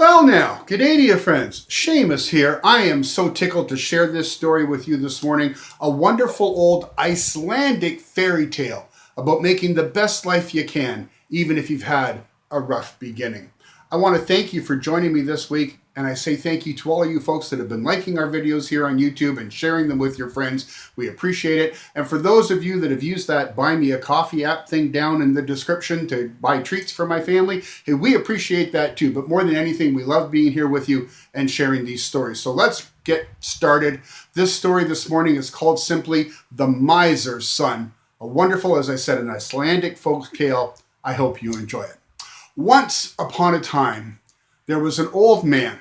Well now, g'day to you friends. Seamus here. I am so tickled to share this story with you this morning. A wonderful old Icelandic fairy tale about making the best life you can, even if you've had a rough beginning. I want to thank you for joining me this week, and I say thank you to all of you folks that have been liking our videos here on YouTube and sharing them with your friends. We appreciate it. And for those of you that have used that Buy Me a Coffee app thing down in the description to buy treats for my family, hey, we appreciate that too. But more than anything, we love being here with you and sharing these stories. So let's get started. This story this morning is called simply The Miser's Son. A wonderful, as I said, an Icelandic folk tale. I hope you enjoy it. Once upon a time, there was an old man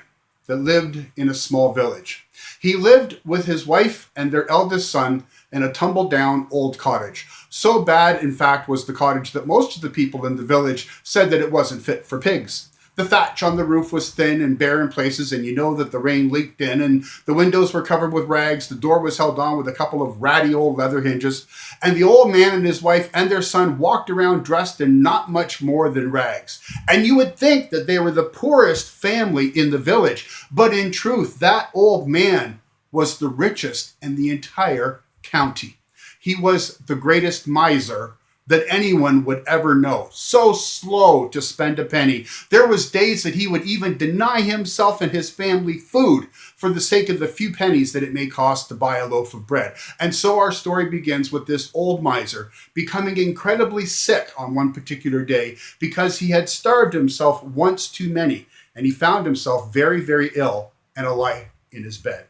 that lived in a small village. He lived with his wife and their eldest son in a tumble-down old cottage. So bad, in fact, was the cottage that most of the people in the village said that it wasn't fit for pigs. The thatch on the roof was thin and bare in places, and you know that the rain leaked in, and the windows were covered with rags. The door was held on with a couple of ratty old leather hinges, and the old man and his wife and their son walked around dressed in not much more than rags. And you would think that they were the poorest family in the village, but in truth, that old man was the richest in the entire county. He was the greatest miser that anyone would ever know. So slow to spend a penny. There was days that he would even deny himself and his family food for the sake of the few pennies that it may cost to buy a loaf of bread. And so our story begins with this old miser becoming incredibly sick on one particular day because he had starved himself once too many, and he found himself very, very ill and lie in his bed.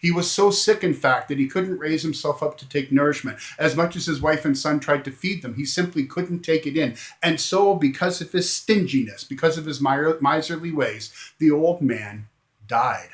He was so sick, in fact, that he couldn't raise himself up to take nourishment. As much as his wife and son tried to feed them, he simply couldn't take it in. And so, because of his stinginess, because of his miserly ways, the old man died.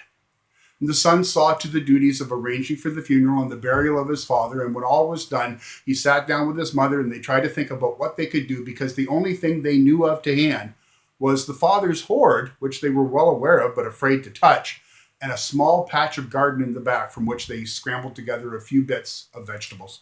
And the son saw to the duties of arranging for the funeral and the burial of his father, and when all was done, he sat down with his mother and they tried to think about what they could do, because the only thing they knew of to hand was the father's hoard, which they were well aware of but afraid to touch, and a small patch of garden in the back from which they scrambled together a few bits of vegetables.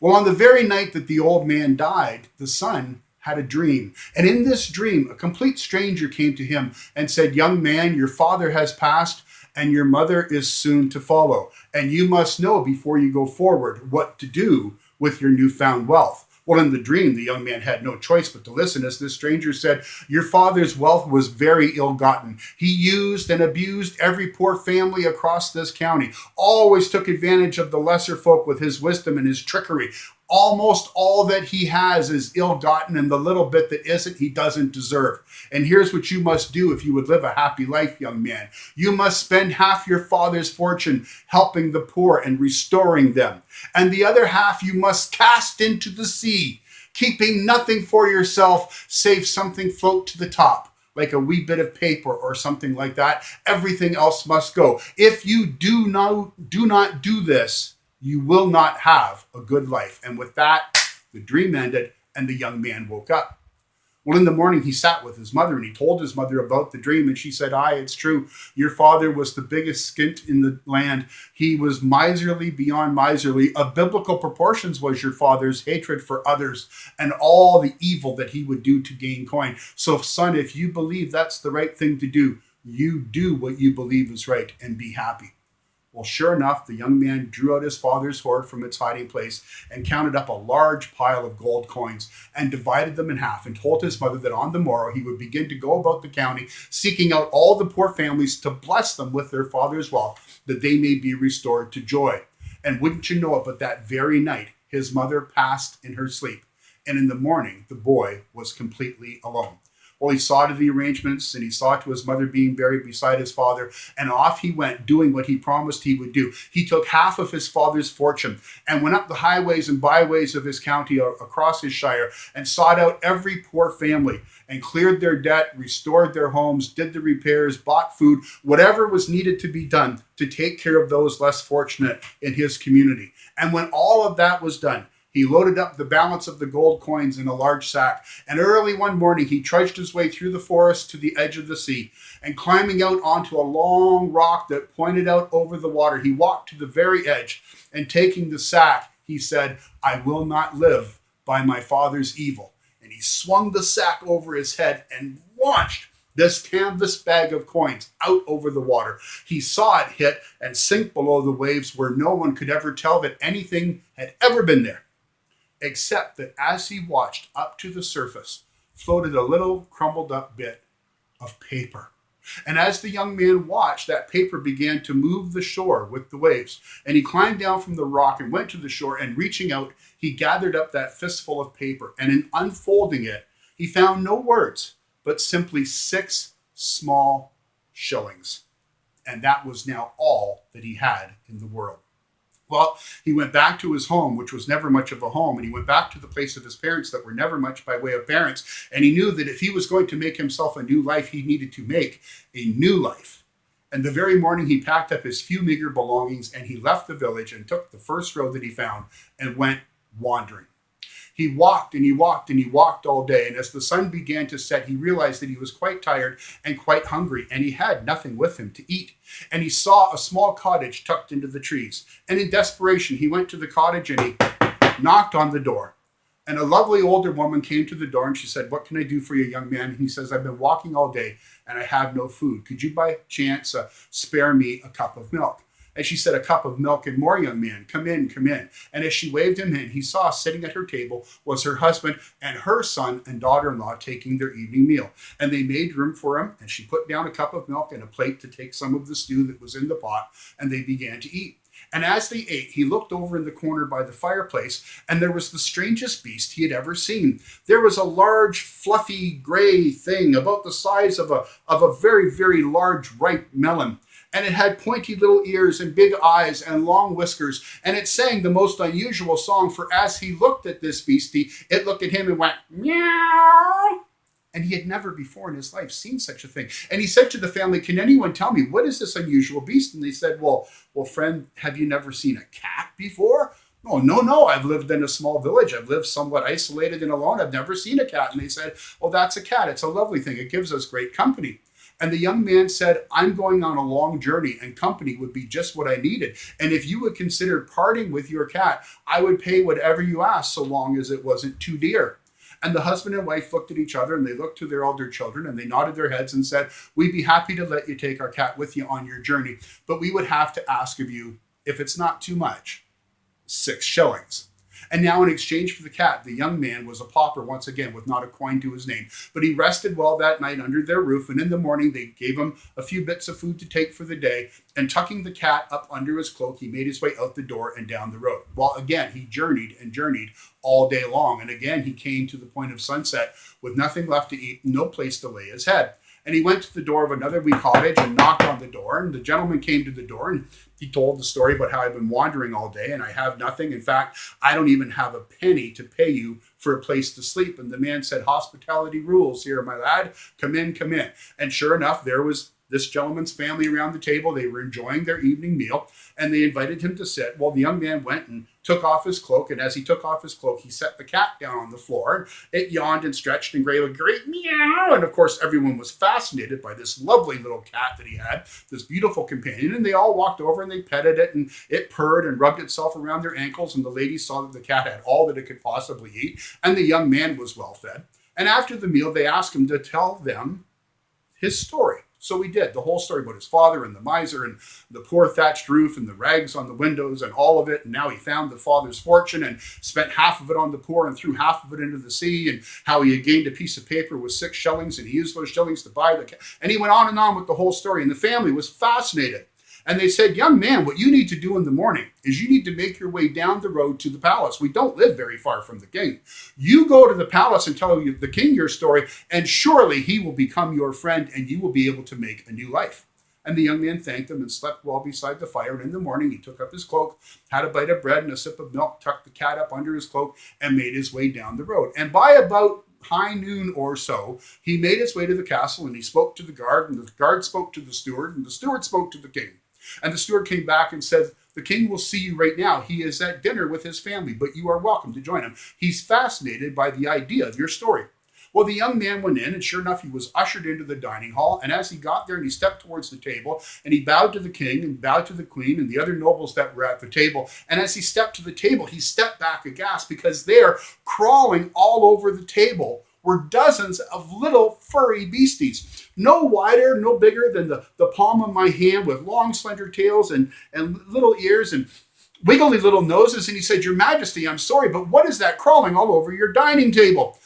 Well, on the very night that the old man died, the son had a dream. And in this dream, a complete stranger came to him and said, "Young man, your father has passed and your mother is soon to follow. And you must know before you go forward what to do with your newfound wealth." Well, in the dream, the young man had no choice but to listen as this stranger said, "Your father's wealth was very ill-gotten. He used and abused every poor family across this county, always took advantage of the lesser folk with his wisdom and his trickery. Almost all that he has is ill-gotten, and the little bit that isn't, he doesn't deserve. And here's what you must do if you would live a happy life, young man. You must spend half your father's fortune helping the poor and restoring them. And the other half you must cast into the sea, keeping nothing for yourself save something float to the top, like a wee bit of paper or something like that. Everything else must go. If you do not do this, you will not have a good life." And with that, the dream ended and the young man woke up. Well, in the morning, he sat with his mother and he told his mother about the dream. And she said, "Aye, it's true. Your father was the biggest skint in the land. He was miserly beyond miserly. Of biblical proportions was your father's hatred for others and all the evil that he would do to gain coin. So, son, if you believe that's the right thing to do, you do what you believe is right and be happy." Well, sure enough, the young man drew out his father's hoard from its hiding place and counted up a large pile of gold coins and divided them in half and told his mother that on the morrow he would begin to go about the county seeking out all the poor families to bless them with their father's wealth that they may be restored to joy. And wouldn't you know it, but that very night his mother passed in her sleep, and in the morning the boy was completely alone. Well, he saw to the arrangements and he saw to his mother being buried beside his father, and off he went doing what he promised he would do. He took half of his father's fortune and went up the highways and byways of his county across his shire and sought out every poor family and cleared their debt, restored their homes, did the repairs, bought food, whatever was needed to be done to take care of those less fortunate in his community. And when all of that was done, he loaded up the balance of the gold coins in a large sack, and early one morning he trudged his way through the forest to the edge of the sea, and climbing out onto a long rock that pointed out over the water, he walked to the very edge, and taking the sack, he said, "I will not live by my father's evil." And he swung the sack over his head and launched this canvas bag of coins out over the water. He saw it hit and sink below the waves where no one could ever tell that anything had ever been there, except that as he watched up to the surface floated a little crumbled up bit of paper. And as the young man watched, that paper began to move the shore with the waves. And he climbed down from the rock and went to the shore, and reaching out, he gathered up that fistful of paper. And in unfolding it, he found no words, but simply 6 small shillings. And that was now all that he had in the world. Well, he went back to his home, which was never much of a home, and he went back to the place of his parents that were never much by way of parents, and he knew that if he was going to make himself a new life, he needed to make a new life. And the very morning he packed up his few meager belongings and he left the village and took the first road that he found and went wandering. He walked and he walked and he walked all day. And as the sun began to set, he realized that he was quite tired and quite hungry, and he had nothing with him to eat. And he saw a small cottage tucked into the trees. And in desperation, he went to the cottage and he knocked on the door. And a lovely older woman came to the door and she said, "What can I do for you, young man?" And he says, "I've been walking all day and I have no food. Could you by chance spare me a cup of milk?" And she said, "A cup of milk and more, young man. Come in, come in." And as she waved him in, he saw sitting at her table was her husband and her son and daughter-in-law taking their evening meal. And they made room for him, and she put down a cup of milk and a plate to take some of the stew that was in the pot, and they began to eat. And as they ate, he looked over in the corner by the fireplace, and there was the strangest beast he had ever seen. There was a large, fluffy, gray thing about the size of a very, very large, ripe melon. And it had pointy little ears and big eyes and long whiskers. And it sang the most unusual song, for as he looked at this beastie, it looked at him and went, meow. And he had never before in his life seen such a thing. And he said to the family, "Can anyone tell me, what is this unusual beast?" And they said, well, friend, have you never seen a cat before?" "Oh, no, I've lived in a small village. I've lived somewhat isolated and alone. I've never seen a cat." And they said, "Oh, that's a cat. It's a lovely thing. It gives us great company." And the young man said, "I'm going on a long journey and company would be just what I needed. And if you would consider parting with your cat, I would pay whatever you asked so long as it wasn't too dear." And the husband and wife looked at each other and they looked to their elder children and they nodded their heads and said, "We'd be happy to let you take our cat with you on your journey, but we would have to ask of you, if it's not too much, 6 shillings. And now in exchange for the cat, the young man was a pauper once again with not a coin to his name. But he rested well that night under their roof, and in the morning they gave him a few bits of food to take for the day, and tucking the cat up under his cloak, he made his way out the door and down the road. Well, again, he journeyed and journeyed all day long, and again he came to the point of sunset with nothing left to eat, no place to lay his head. And he went to the door of another wee cottage and knocked on the door. And the gentleman came to the door and he told the story about how I've been wandering all day and I have nothing. In fact, I don't even have a penny to pay you for a place to sleep. And the man said, "Hospitality rules here, my lad. Come in, come in." And sure enough, there was this gentleman's family around the table. They were enjoying their evening meal and they invited him to sit. Well, the young man went and took off his cloak. And as he took off his cloak, he set the cat down on the floor. It yawned and stretched and gave a great meow. And of course, everyone was fascinated by this lovely little cat that he had, this beautiful companion. And they all walked over and they petted it and it purred and rubbed itself around their ankles. And the ladies saw that the cat had all that it could possibly eat. And the young man was well fed. And after the meal, they asked him to tell them his story. So he did, the whole story about his father and the miser and the poor thatched roof and the rags on the windows and all of it. And now he found the father's fortune and spent half of it on the poor and threw half of it into the sea, and how he had gained a piece of paper with 6 shillings and he used those shillings to buy the cat. And he went on and on with the whole story, and the family was fascinated. And they said, "Young man, what you need to do in the morning is you need to make your way down the road to the palace. We don't live very far from the king. You go to the palace and tell the king your story, and surely he will become your friend and you will be able to make a new life." And the young man thanked them and slept well beside the fire. And in the morning, he took up his cloak, had a bite of bread and a sip of milk, tucked the cat up under his cloak, and made his way down the road. And by about high noon or so, he made his way to the castle and he spoke to the guard, and the guard spoke to the steward, and the steward spoke to the king. And the steward came back and said, "The king will see you right now. He is at dinner with his family, but you are welcome to join him. He's fascinated by the idea of your story." Well, the young man went in, and sure enough, he was ushered into the dining hall. And as he got there and he stepped towards the table, and he bowed to the king and bowed to the queen and the other nobles that were at the table. And as he stepped to the table, he stepped back aghast, because there, crawling all over the table, were dozens of little furry beasties. no wider, no bigger than the palm of my hand, with long, slender tails and little ears and wiggly little noses. And he said, Your Majesty, I'm sorry, but what is that crawling all over your dining table?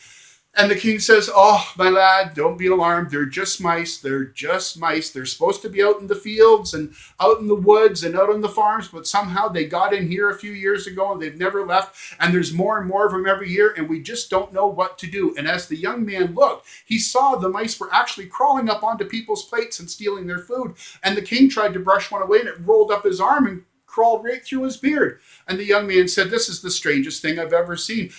And the king says, Oh, my lad, don't be alarmed. They're just mice. They're just mice. They're supposed to be out in the fields and out in the woods and out on the farms, but somehow they got in here a few years ago and they've never left. And there's more and more of them every year, and we just don't know what to do. And as the young man looked, he saw the mice were actually crawling up onto people's plates and stealing their food. And the king tried to brush one away, and it rolled up his arm and crawled right through his beard. And the young man said, This is the strangest thing I've ever seen.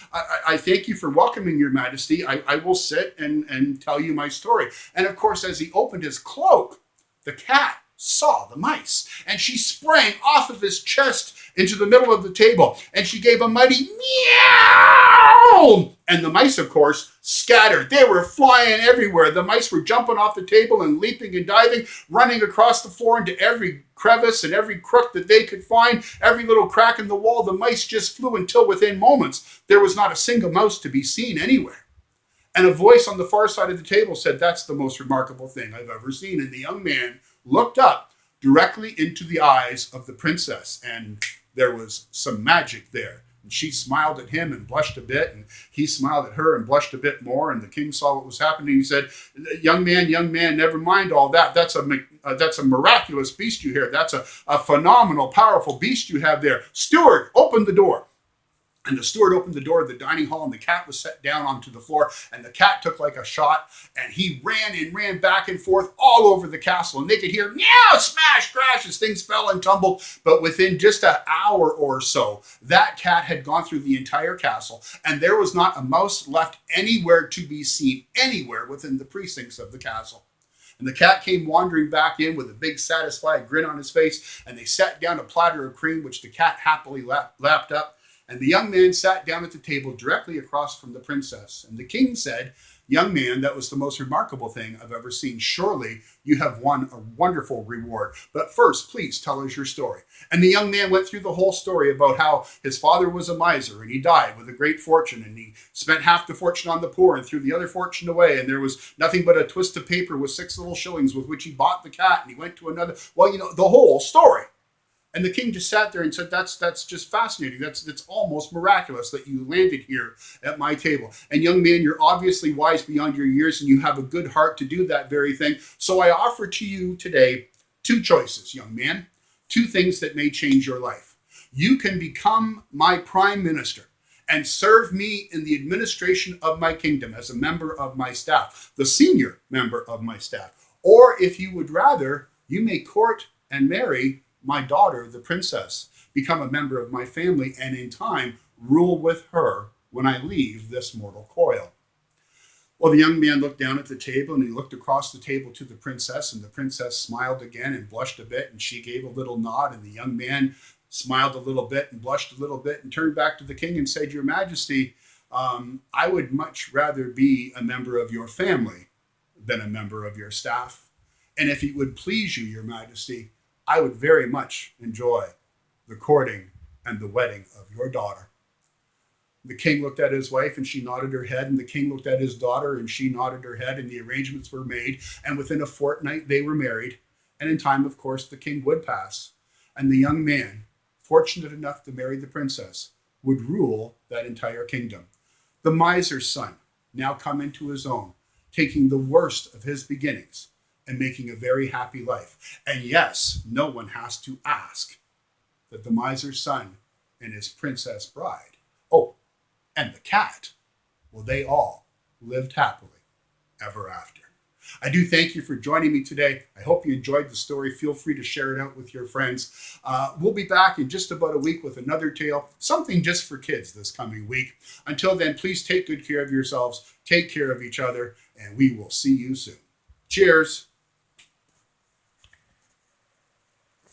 I thank you for welcoming, Your Majesty. I will sit and tell you my story. And of course, as he opened his cloak, the cat saw the mice, and she sprang off of his chest into the middle of the table, and she gave a mighty meow. And the mice, of course, scattered. They were flying everywhere. The mice were jumping off the table and leaping and diving, running across the floor into every crevice and every crook that they could find, every little crack in the wall. The mice just flew until within moments there was not a single mouse to be seen anywhere. And a voice on the far side of the table said, That's the most remarkable thing I've ever seen. And the young man looked up directly into the eyes of the princess, and there was some magic there. And she smiled at him and blushed a bit, and he smiled at her and blushed a bit more. And the king saw what was happening. He said, young man, never mind all that. That's a miraculous beast you have. That's a phenomenal, powerful beast you have there. Steward, open the door. And the steward opened the door of the dining hall, and the cat was set down onto the floor, and the cat took like a shot, and he ran back and forth all over the castle, and they could hear meow, smash, crash as things fell and tumbled. But within just an hour or so, that cat had gone through the entire castle, and there was not a mouse left anywhere to be seen, anywhere within the precincts of the castle. And the cat came wandering back in with a big satisfied grin on his face, and they set down a platter of cream, which the cat happily lapped up. And the young man sat down at the table directly across from the princess. And the king said, Young man, that was the most remarkable thing I've ever seen. Surely you have won a wonderful reward. But first, please tell us your story. And the young man went through the whole story about how his father was a miser, and he died with a great fortune, and he spent half the fortune on the poor and threw the other fortune away. And there was nothing but a twist of paper with 6 little shillings with which he bought the cat, and he went to another. Well, the whole story. And the king just sat there and said, that's just fascinating. That's almost miraculous that you landed here at my table. And young man, you're obviously wise beyond your years, and you have a good heart to do that very thing. So I offer to you today 2 choices, young man, 2 things that may change your life. You can become my prime minister and serve me in the administration of my kingdom as a member of my staff, the senior member of my staff. Or if you would rather, you may court and marry my daughter, the princess, become a member of my family, and in time rule with her when I leave this mortal coil. Well, the young man looked down at the table, and he looked across the table to the princess, and the princess smiled again and blushed a bit, and she gave a little nod, and the young man smiled a little bit and blushed a little bit and turned back to the king and said, Your Majesty, I would much rather be a member of your family than a member of your staff. And if it would please you, Your Majesty, I would very much enjoy the courting and the wedding of your daughter. The king looked at his wife, and she nodded her head, and the king looked at his daughter, and she nodded her head, and the arrangements were made, and within a fortnight they were married. And in time, of course, the king would pass, and the young man, fortunate enough to marry the princess, would rule that entire kingdom. The miser's son now come into his own, taking the worst of his beginnings and making a very happy life. And yes, no one has to ask that the miser's son and his princess bride, oh, and the cat, well, they all lived happily ever after. I do thank you for joining me today. I hope you enjoyed the story. Feel free to share it out with your friends. We'll be back in just about a week with another tale, something just for kids this coming week. Until then, please take good care of yourselves, take care of each other, and we will see you soon. Cheers.